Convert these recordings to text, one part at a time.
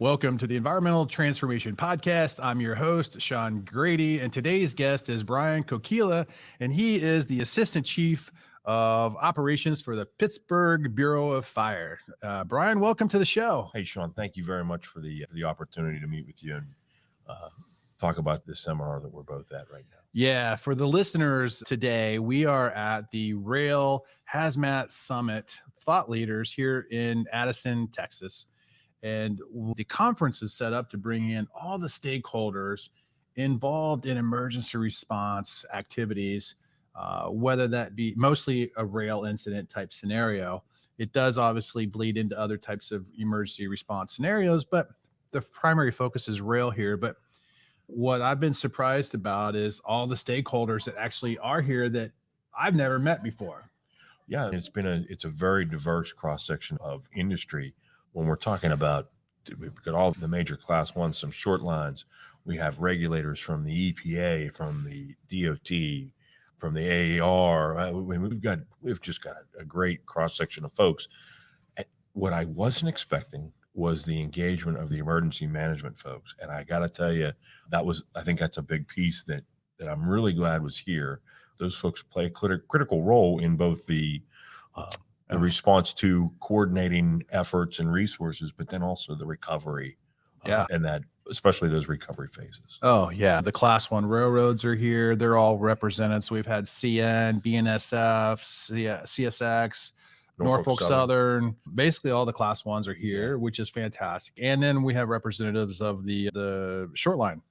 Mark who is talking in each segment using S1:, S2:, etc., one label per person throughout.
S1: Welcome to the Environmental Transformation Podcast. I'm your host, Sean Grady, and today's guest is Brian Kokkila, and he is the Assistant Chief of Operations for the Pittsburgh Bureau of Fire. Brian, welcome to the show.
S2: Hey, Sean, thank you very much for the opportunity to meet with you and talk about this seminar that we're both at right now.
S1: Yeah, for the listeners today, we are at the Rail Hazmat Summit, thought leaders here in Addison, Texas. And the conference is set up to bring in all the stakeholders involved in emergency response activities, whether that be mostly a rail incident type scenario. It does obviously bleed into other types of emergency response scenarios, but the primary focus is rail here. But what I've been surprised about is all the stakeholders that actually are here that I've never met before.
S2: Yeah, it's a very diverse cross-section of industry. When we're talking about, we've got all the major class ones, some short lines. We have regulators from the EPA, from the DOT, from the AAR. We've just got a great cross section of folks. And what I wasn't expecting was the engagement of the emergency management folks, and I got to tell you, I think that's a big piece that I'm really glad was here. Those folks play a critical role in both the response to coordinating efforts and resources, but then also the recovery, and that especially those recovery phases.
S1: Oh yeah, the class one railroads are here. They're all represented. So we've had CN, BNSF, CSX, Norfolk Southern. Basically all the class ones are here, which is fantastic. And then we have representatives of the short line.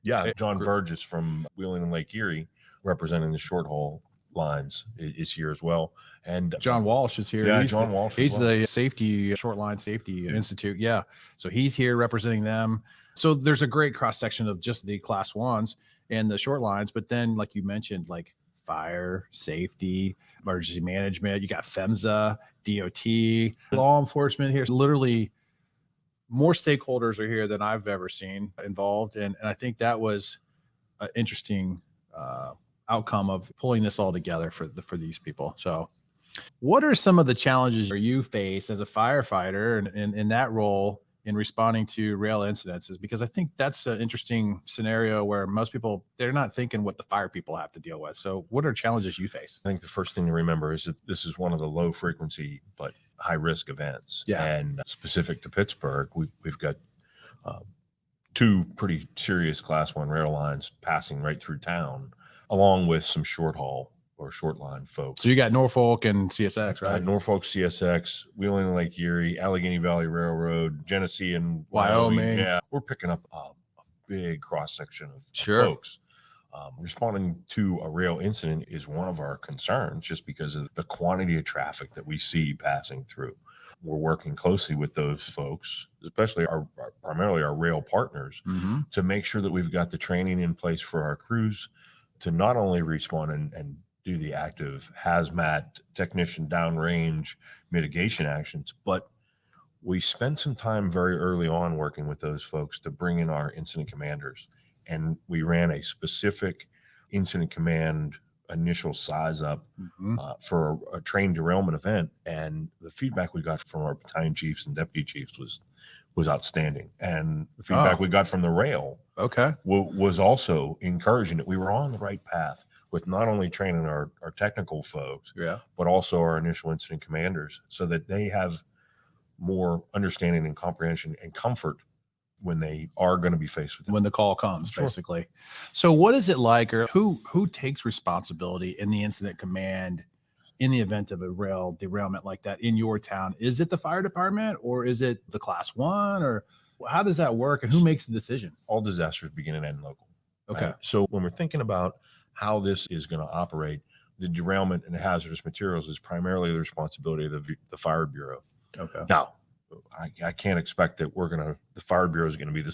S2: John Vergis from Wheeling and Lake Erie, representing the short haul lines, is here as well. And
S1: John Walsh is here.
S2: Yeah, John Walsh.
S1: He's the safety, short line safety institute. Yeah. So he's here representing them. So there's a great cross section of just the class ones and the short lines. But then, like you mentioned, like fire, safety, emergency management, you got PHMSA, DOT, law enforcement here. Literally more stakeholders are here than I've ever seen involved. And I think that was an interesting outcome of pulling this all together for these people. So what are some of the challenges you face as a firefighter and in that role in responding to rail incidences? Because I think that's an interesting scenario where most people, they're not thinking what the fire people have to deal with. So what are challenges you face?
S2: I think the first thing to remember is that this is one of the low frequency but high risk events.
S1: Yeah.
S2: And specific to Pittsburgh, we've got two pretty serious class one rail lines passing right through town, along with some short haul or short line folks.
S1: So you got Norfolk and CSX, right?
S2: Norfolk, CSX, Wheeling and Lake Erie, Allegheny Valley Railroad, Genesee and
S1: Wyoming.
S2: Yeah, we're picking up a big cross section of folks. Responding to a rail incident is one of our concerns just because of the quantity of traffic that we see passing through. We're working closely with those folks, especially primarily our rail partners, to make sure that we've got the training in place for our crews to not only respond and do the active hazmat technician downrange mitigation actions, but we spent some time very early on working with those folks to bring in our incident commanders. And we ran a specific incident command initial size up for a train derailment event. And the feedback we got from our battalion chiefs and deputy chiefs was outstanding. And the feedback we got from the rail was also encouraging that we were on the right path with not only training our technical folks, but also our initial incident commanders so that they have more understanding and comprehension and comfort when they are going to be faced with it.
S1: When the call comes, basically. So what is it like, or who takes responsibility in the incident command in the event of a rail derailment like that in your town? Is it the fire department or is it the class one, or how does that work and who makes the decision?
S2: All disasters begin and end local.
S1: Okay.
S2: Right? So when we're thinking about how this is going to operate, the derailment and hazardous materials is primarily the responsibility of the Fire Bureau.
S1: Okay.
S2: Now, I can't expect that the Fire Bureau is going to be the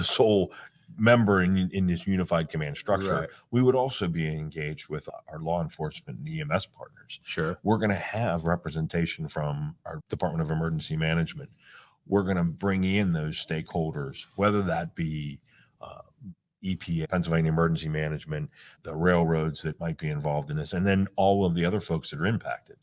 S2: sole member in this unified command structure.
S1: Right.
S2: We would also be engaged with our law enforcement and EMS partners.
S1: Sure.
S2: We're going to have representation from our Department of Emergency Management. We're going to bring in those stakeholders, whether that be EPA, Pennsylvania Emergency Management, the railroads that might be involved in this, and then all of the other folks that are impacted.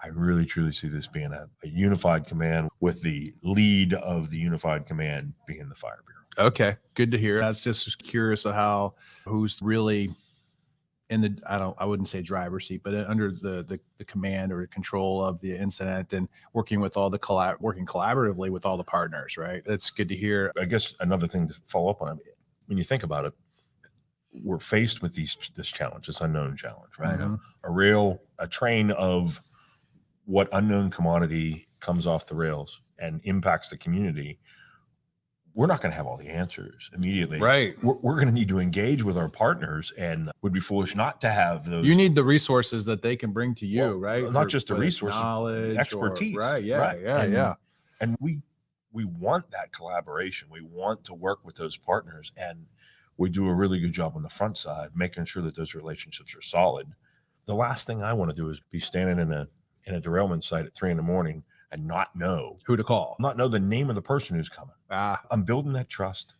S2: I really truly see this being a unified command, with the lead of the unified command being the Fire Bureau.
S1: Okay, good to hear. I was just curious of who's really in the, I wouldn't say driver's seat, but under the command or control of the incident, and working with all the working collaboratively with all the partners, right? That's good to hear.
S2: I guess another thing to follow up on, when you think about it, we're faced with this challenge, this unknown challenge, right?
S1: Mhm.
S2: A train of what unknown commodity comes off the rails and impacts the community. We're not going to have all the answers immediately.
S1: Right.
S2: We're going to need to engage with our partners, and would be foolish not to have those.
S1: You need the resources that they can bring to you, right?
S2: Not just the resources,
S1: knowledge,
S2: the expertise.
S1: Right. Yeah.
S2: Right?
S1: Yeah.
S2: And we want that collaboration. We want to work with those partners, and we do a really good job on the front side, making sure that those relationships are solid. The last thing I want to do is be standing in a derailment site at 3 a.m. and not know
S1: who to call,
S2: not know the name of the person who's coming. I'm building that trust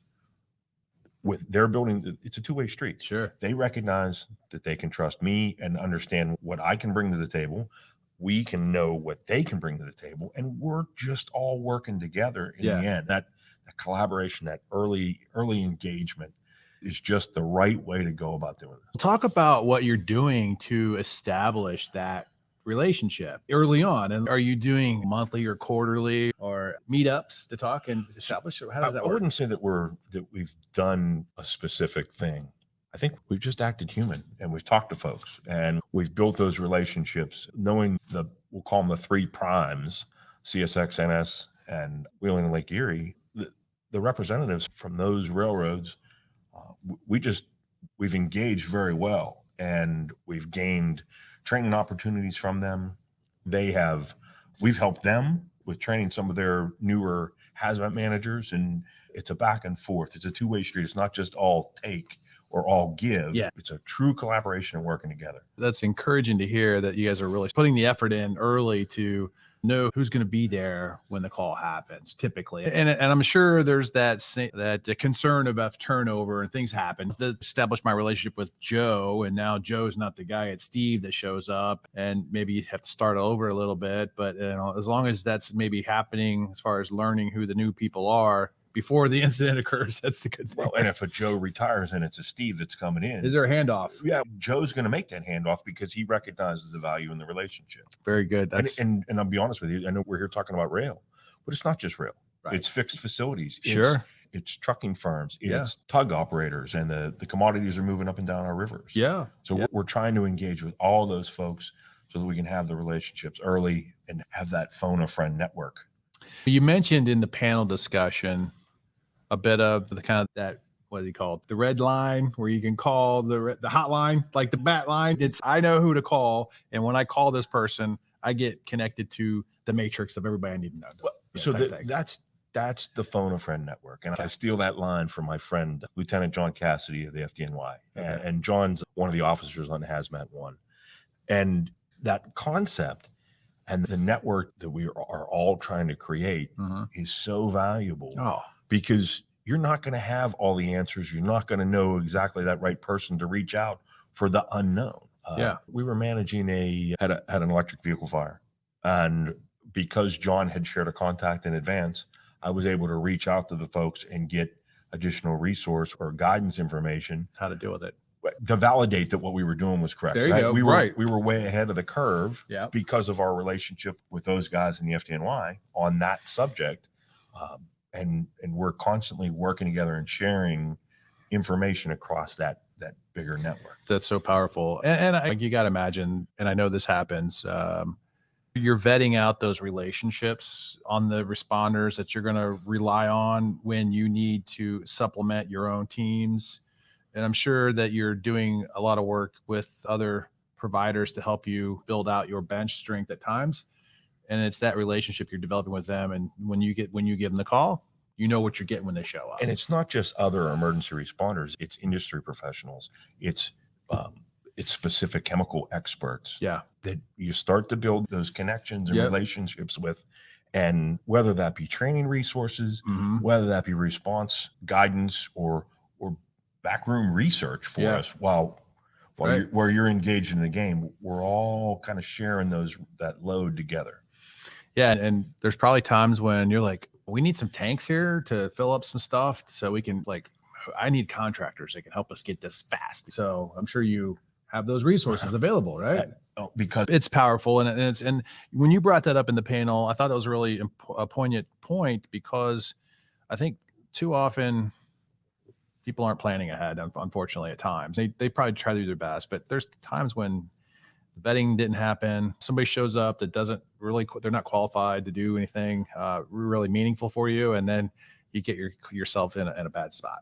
S2: with their building. It's a two-way street.
S1: Sure.
S2: They recognize that they can trust me and understand what I can bring to the table. We can know what they can bring to the table, and we're just all working together in the end. That collaboration, that early engagement is just the right way to go about doing this.
S1: Talk about what you're doing to establish that relationship early on. And are you doing monthly or quarterly or meetups to talk and establish it? How does that work?
S2: I wouldn't say that we've done a specific thing. I think we've just acted human, and we've talked to folks, and we've built those relationships, knowing we'll call them the 3 primes, CSX, NS, and Wheeling and Lake Erie. The representatives from those railroads, we've engaged very well, and we've gained training opportunities from them. We've helped them with training some of their newer hazmat managers, and it's a back and forth. It's a two-way street. It's not just all take or all give.
S1: Yeah.
S2: It's a true collaboration and working together.
S1: That's encouraging to hear that you guys are really putting the effort in early to know who's going to be there when the call happens, typically. And I'm sure there's that concern about turnover and things happen. To establish my relationship with Joe, and now Joe's not the guy, it's Steve that shows up, and maybe you have to start over a little bit. But as long as that's maybe happening, as far as learning who the new people are before the incident occurs, that's the good thing.
S2: Well, and if a Joe retires and it's a Steve that's coming in,
S1: is there a handoff?
S2: Yeah, Joe's going to make that handoff because he recognizes the value in the relationship.
S1: Very good.
S2: And I'll be honest with you, I know we're here talking about rail, but it's not just rail. Right. It's fixed facilities. It's trucking firms. It's tug operators, and the commodities are moving up and down our rivers.
S1: Yeah.
S2: So we're trying to engage with all those folks so that we can have the relationships early and have that phone a friend network.
S1: You mentioned in the panel discussion a bit of the kind of that, what do you call it? The red line, where you can call the hotline, like the bat line. I know who to call. And when I call this person, I get connected to the matrix of everybody I need to know.
S2: Well, so that's the phone a friend network. And I steal that line from my friend, Lieutenant John Cassidy of the FDNY. Okay. And John's one of the officers on Hazmat 1. And that concept and the network that we are all trying to create is so valuable. Because you're not going to have all the answers. You're not going to know exactly that right person to reach out for the unknown. We were managing had an electric vehicle fire. And because John had shared a contact in advance, I was able to reach out to the folks and get additional resource or guidance information.
S1: How to deal with it.
S2: To validate that what we were doing was correct.
S1: There you go.
S2: We were way ahead of the curve because of our relationship with those guys in the FDNY on that subject. And we're constantly working together and sharing information across that bigger network.
S1: That's so powerful. And you got to imagine, and I know this happens, you're vetting out those relationships on the responders that you're going to rely on when you need to supplement your own teams. And I'm sure that you're doing a lot of work with other providers to help you build out your bench strength at times. And it's that relationship you're developing with them. And when you give them the call, you know what you're getting when they show up.
S2: And it's not just other emergency responders. It's industry professionals. It's specific chemical experts that you start to build those connections and relationships with. And whether that be training resources, whether that be response guidance or backroom research for us while while you're engaged in the game, we're all kind of sharing that load together.
S1: Yeah. And there's probably times when you're like, we need some tanks here to fill up some stuff so we can I need contractors that can help us get this fast. So I'm sure you have those resources available, right?
S2: Because
S1: it's powerful. And when you brought that up in the panel, I thought that was a really a poignant point, because I think too often people aren't planning ahead, unfortunately, at times. They probably try to do their best, but there's times when vetting didn't happen. Somebody shows up that doesn't really, they're not qualified to do anything really meaningful for you. And then you get yourself in a bad spot.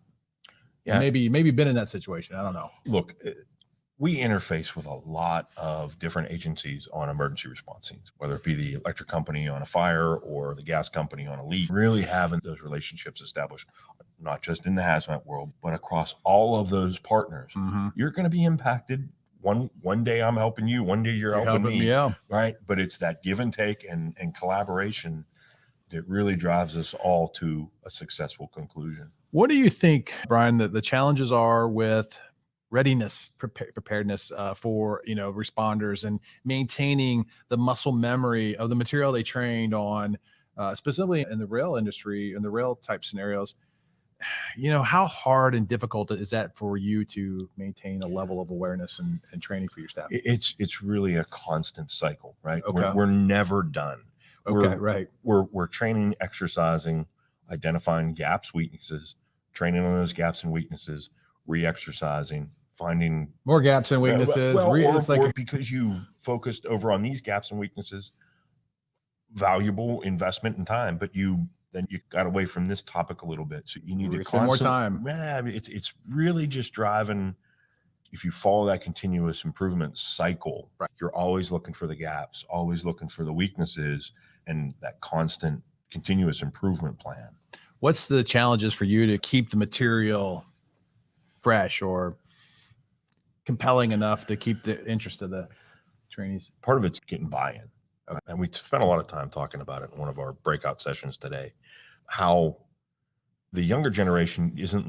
S1: Yeah. Maybe been in that situation. I don't know.
S2: Look, we interface with a lot of different agencies on emergency response scenes, whether it be the electric company on a fire or the gas company on a leak. Really having those relationships established, not just in the hazmat world, but across all of those partners. Mm-hmm. You're going to be impacted. One day I'm helping you, one day you're helping me,
S1: yeah.
S2: Right? But it's that give and take and collaboration that really drives us all to a successful conclusion.
S1: What do you think, Brian, that the challenges are with readiness, preparedness for responders, and maintaining the muscle memory of the material they trained on, specifically in the rail industry and the rail type scenarios? How hard and difficult is that for you to maintain a level of awareness and training for your staff?
S2: It's really a constant cycle, right?
S1: Okay.
S2: We're never done.
S1: Right.
S2: We're training, exercising, identifying gaps, weaknesses, training on those gaps and weaknesses, re-exercising, finding
S1: more gaps and weaknesses.
S2: Or because you focused over on these gaps and weaknesses, valuable investment and time, but then you got away from this topic a little bit. So you need to
S1: spend more time.
S2: Yeah, it's really just driving. If you follow that continuous improvement cycle, right, you're always looking for the gaps, always looking for the weaknesses, and that constant continuous improvement plan.
S1: What's the challenges for you to keep the material fresh or compelling enough to keep the interest of the trainees?
S2: Part of it's getting buy-in. Okay. And we spent a lot of time talking about it in one of our breakout sessions today, how the younger generation isn't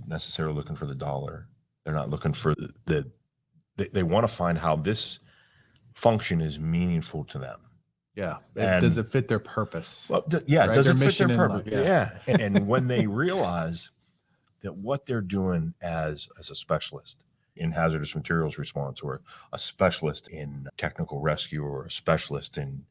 S2: necessarily looking for the dollar. They're not looking for they want to find how this function is meaningful to them.
S1: Yeah. Does it fit their purpose?
S2: Well, yeah. Right? Does it fit their purpose? Yeah. And when they realize that what they're doing as a specialist in hazardous materials response, or a specialist in technical rescue, or a specialist in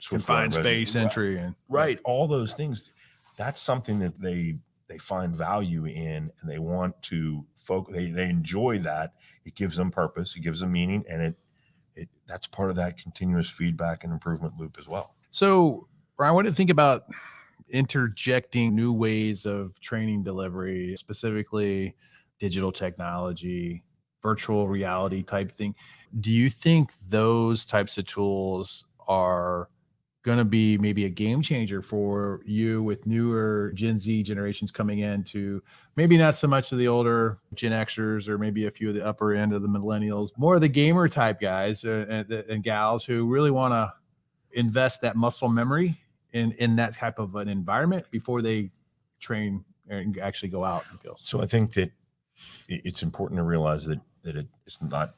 S1: confined space entry, and
S2: right, all those things, that's something that they find value in, and they want to focus. They enjoy that. It gives them purpose. It gives them meaning, and that's part of that continuous feedback and improvement loop as well.
S1: So, Brian, what do you think about interjecting new ways of training delivery, specifically digital technology, virtual reality type thing? Do you think those types of tools are going to be maybe a game changer for you with newer Gen Z generations coming in, to maybe not so much of the older Gen Xers, or maybe a few of the upper end of the millennials, more of the gamer type guys and gals who really want to invest that muscle memory in that type of an environment before they train and actually go out and go?
S2: So I think that it's important to realize that it's not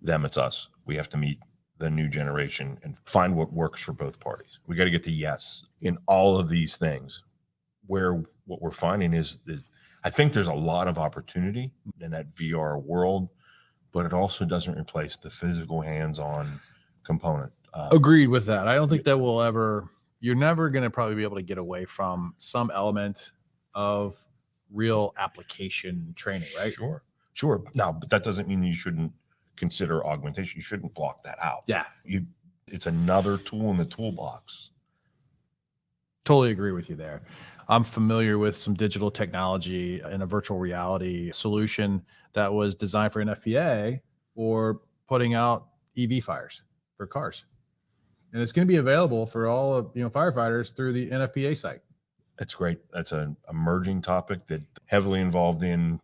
S2: them, it's us. We have to meet the new generation and find what works for both parties. We got to get the yes in all of these things. Where what we're finding is that I think there's a lot of opportunity in that VR world, but it also doesn't replace the physical hands-on component.
S1: Agreed with that. I don't think that you're never going to probably be able to get away from some element of real application training, right?
S2: Sure. Now, but that doesn't mean that you shouldn't consider augmentation. You shouldn't block that out.
S1: Yeah.
S2: It's another tool in the toolbox.
S1: Totally agree with you there. I'm familiar with some digital technology and a virtual reality solution that was designed for an FPA for putting out EV fires for cars. And it's going to be available for all of firefighters through the NFPA site.
S2: That's great. That's an emerging topic that heavily involved in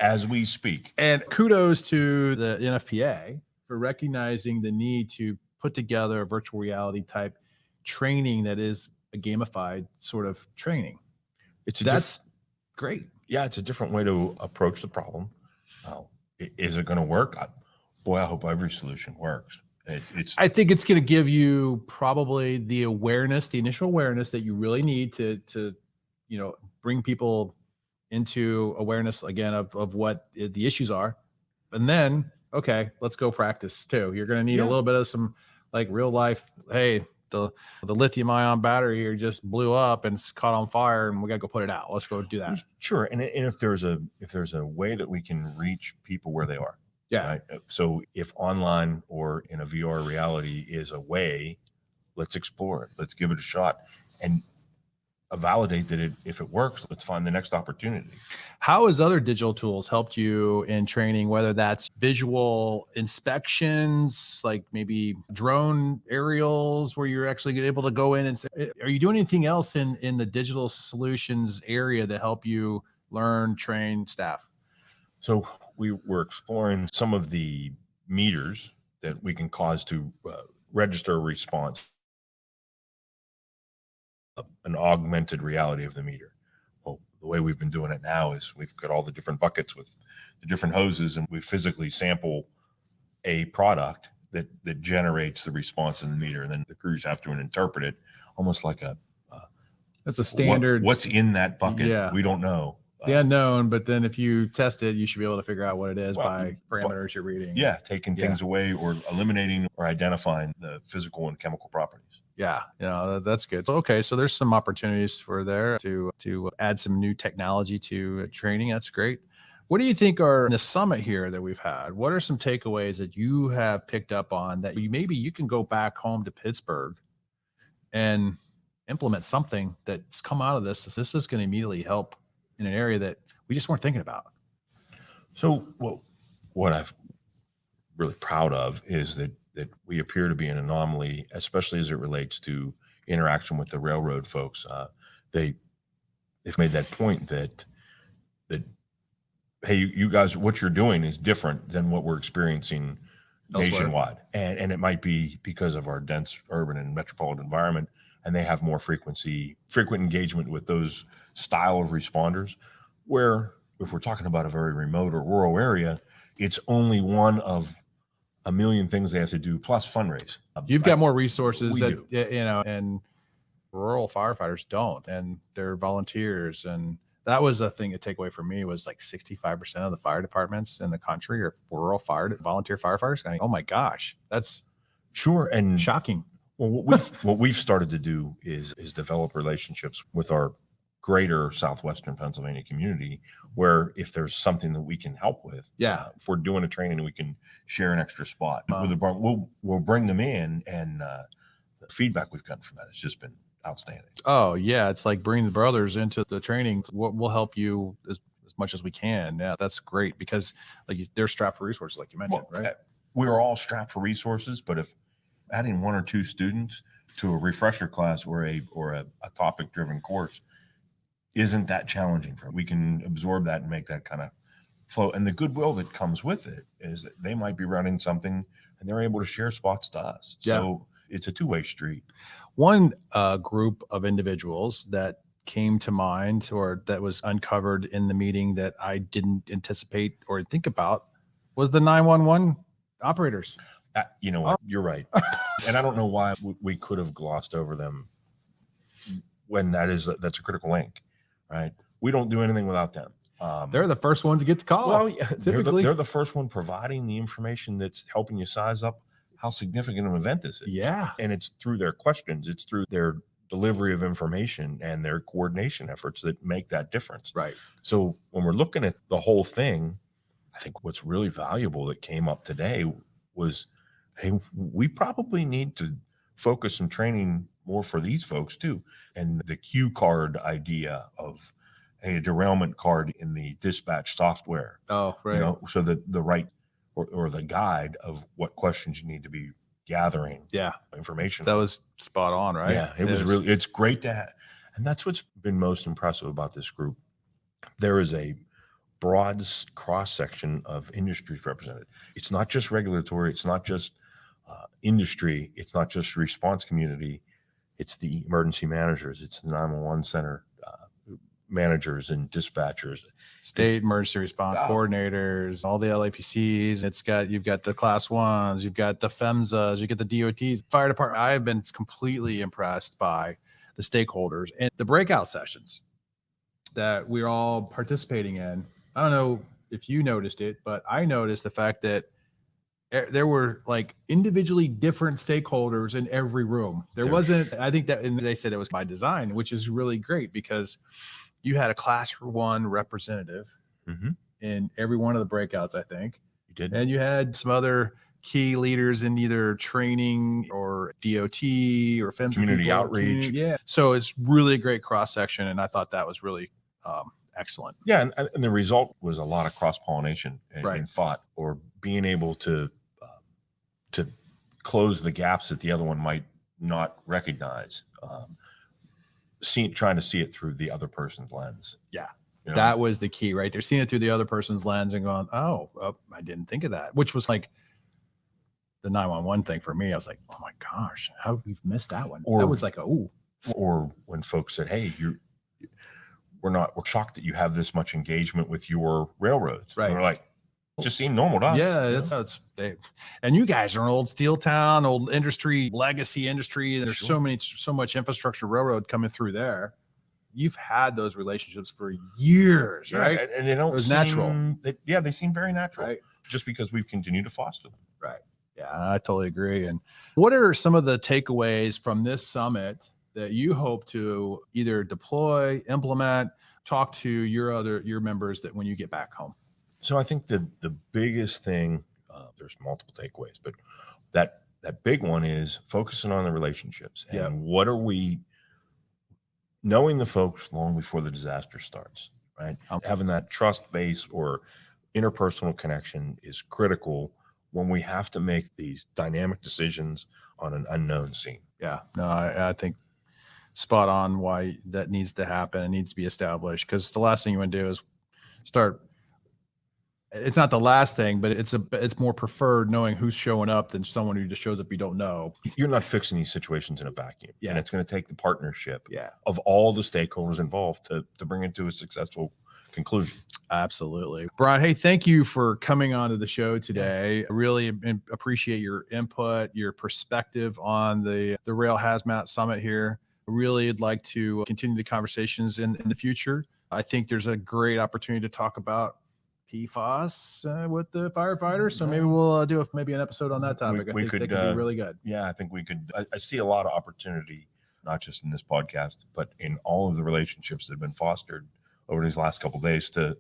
S2: as we speak.
S1: And kudos to the NFPA for recognizing the need to put together a virtual reality type training that is a gamified sort of training. That's great.
S2: Yeah, it's a different way to approach the problem. Is it going to work? Boy, I hope every solution works.
S1: I think it's going to give you probably the awareness, the initial awareness that you really need to bring people into awareness again of what the issues are. And then, okay, let's go practice too. You're going to need a little bit of some like real life. Hey, the lithium ion battery here just blew up and it's caught on fire and we got to go put it out. Let's go do that.
S2: Sure. And if there's a way that we can reach people where they are.
S1: Yeah.
S2: Right. So if online or in a VR reality is a way, let's explore it. Let's give it a shot and validate that if it works, let's find the next opportunity.
S1: How has other digital tools helped you in training, whether that's visual inspections, like maybe drone aerials where you're actually able to go in and say, are you doing anything else in the digital solutions area to help you learn, train staff?
S2: So we were exploring some of the meters that we can cause to register a response, an augmented reality of the meter. Well, the way we've been doing it now is we've got all the different buckets with the different hoses, and we physically sample a product that generates the response in the meter, and then the crews have to interpret it almost like
S1: that's a standard.
S2: What's in that bucket?
S1: Yeah.
S2: We don't know.
S1: The unknown, but then if you test it, you should be able to figure out what it is by parameters you're reading.
S2: Yeah, taking things away or eliminating or identifying the physical and chemical properties.
S1: Yeah, that's good. Okay, so there's some opportunities for there to add some new technology to training. That's great. What do you think are in the summit here that we've had? What are some takeaways that you have picked up on that maybe you can go back home to Pittsburgh and implement something that's come out of this? This is going to immediately help in an area that we just weren't thinking about.
S2: So, what I'm really proud of is that we appear to be an anomaly, especially as it relates to interaction with the railroad folks. They've made that point that hey, you guys, what you're doing is different than what we're experiencing nationwide, and it might be because of our dense urban and metropolitan environment, and they have more frequent engagement with those style of responders, where if we're talking about a very remote or rural area, it's only one of a million things they have to do plus fundraise.
S1: You've got more resources that and rural firefighters don't, and they're volunteers. And that was a thing to take away from me was like 65% of the fire departments in the country are rural volunteer firefighters. I mean, oh my gosh, that's
S2: sure and
S1: shocking.
S2: Well, what we've started to do is develop relationships with our greater southwestern Pennsylvania community, where if there's something that we can help with, if we're doing a training, we can share an extra spot. We'll bring them in, and the feedback we've gotten from that has just been outstanding. Oh
S1: yeah, it's like bringing the brothers into the training. We'll help you as much as we can. Yeah, that's great because like they're strapped for resources, like you mentioned, right?
S2: We're all strapped for resources, but if adding one or two students to a refresher class or a topic-driven course isn't that challenging for them. We can absorb that and make that kind of flow. And the goodwill that comes with it is that they might be running something and they're able to share spots to us. Yeah. So it's a two-way street.
S1: One group of individuals that came to mind or that was uncovered in the meeting that I didn't anticipate or think about was the 911 operators.
S2: You know what? You're right. And I don't know why we could have glossed over them when that's a critical link, right? We don't do anything without them.
S1: They're the first ones to get the call.
S2: Well, yeah, they're the first one providing the information that's helping you size up how significant an event this is.
S1: Yeah.
S2: And it's through their questions, it's through their delivery of information and their coordination efforts that make that difference.
S1: Right.
S2: So when we're looking at the whole thing, I think what's really valuable that came up today was, hey, we probably need to focus some training more for these folks too. And the cue card idea of a derailment card in the dispatch software.
S1: Oh, right.
S2: So that the right or the guide of what questions you need to be gathering.
S1: Yeah.
S2: Information.
S1: That was spot on, right?
S2: Yeah. It's great to have. And that's what's been most impressive about this group. There is a broad cross section of industries represented. It's not just regulatory. It's not just industry. It's not just response community. It's the emergency managers. It's the 911 center managers and dispatchers,
S1: state emergency response coordinators, all the LAPCs. You've got the class ones, you've got the FEMSAs, you get the DOTs, fire department. I have been completely impressed by the stakeholders and the breakout sessions that we're all participating in. I don't know if you noticed it, but I noticed the fact that there were like individually different stakeholders in every room. There wasn't, I think that, and they said it was by design, which is really great because you had a class one representative in every one of the breakouts, I think.
S2: You did.
S1: And you had some other key leaders in either training or DOT or FEMSA
S2: community
S1: people,
S2: outreach.
S1: Yeah. So it's really a great cross section. And I thought that was really excellent.
S2: Yeah. And the result was a lot of cross-pollination and thought, or being able to close the gaps that the other one might not recognize. Trying to see it through the other person's lens.
S1: Yeah.
S2: You know?
S1: That was the key, right? They're seeing it through the other person's lens and going, oh, I didn't think of that, which was like the 911 thing for me. I was like, oh my gosh, how have we missed that one? That was like,
S2: or when folks said, hey, we're shocked that you have this much engagement with your railroads.
S1: Right.
S2: And we're like, it just seemed normal to us.
S1: Yeah, that's how and you guys are an old steel town, old industry, legacy industry. There's so much infrastructure railroad coming through there. You've had those relationships for years, right?
S2: And they don't
S1: it was natural.
S2: They seem very natural,
S1: right?
S2: Just because we've continued to foster them.
S1: Right. Yeah, I totally agree. And what are some of the takeaways from this summit that you hope to either deploy, implement, talk to your members that when you get back home?
S2: So I think the biggest thing, there's multiple takeaways, but that big one is focusing on the relationships and what are we knowing the folks long before the disaster starts, right? Having that trust base or interpersonal connection is critical when we have to make these dynamic decisions on an unknown scene.
S1: Yeah, no, I think spot on why that needs to happen. It needs to be established because the last thing you want to do is start. It's not the last thing, but it's more preferred knowing who's showing up than someone who just shows up you don't know.
S2: You're not fixing these situations in a vacuum.
S1: Yeah.
S2: And it's going to take the partnership of all the stakeholders involved to bring it to a successful conclusion.
S1: Absolutely. Brian, hey, thank you for coming on to the show today. I really appreciate your input, your perspective on the Rail Hazmat Summit here. I really would like to continue the conversations in the future. I think there's a great opportunity to talk about PFAS with the firefighters. So maybe we'll do maybe an episode on that topic. I think that could be really good.
S2: Yeah, I think we could. I see a lot of opportunity, not just in this podcast, but in all of the relationships that have been fostered over these last couple of days to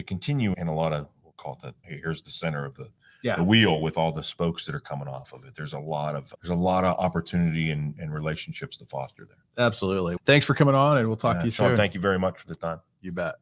S2: continue in a lot of, we'll call it that. Hey, here's the center of the wheel with all the spokes that are coming off of it. There's a lot of opportunity and relationships to foster there.
S1: Absolutely. Thanks for coming on, and we'll talk to you soon.
S2: Thank you very much for the time.
S1: You bet.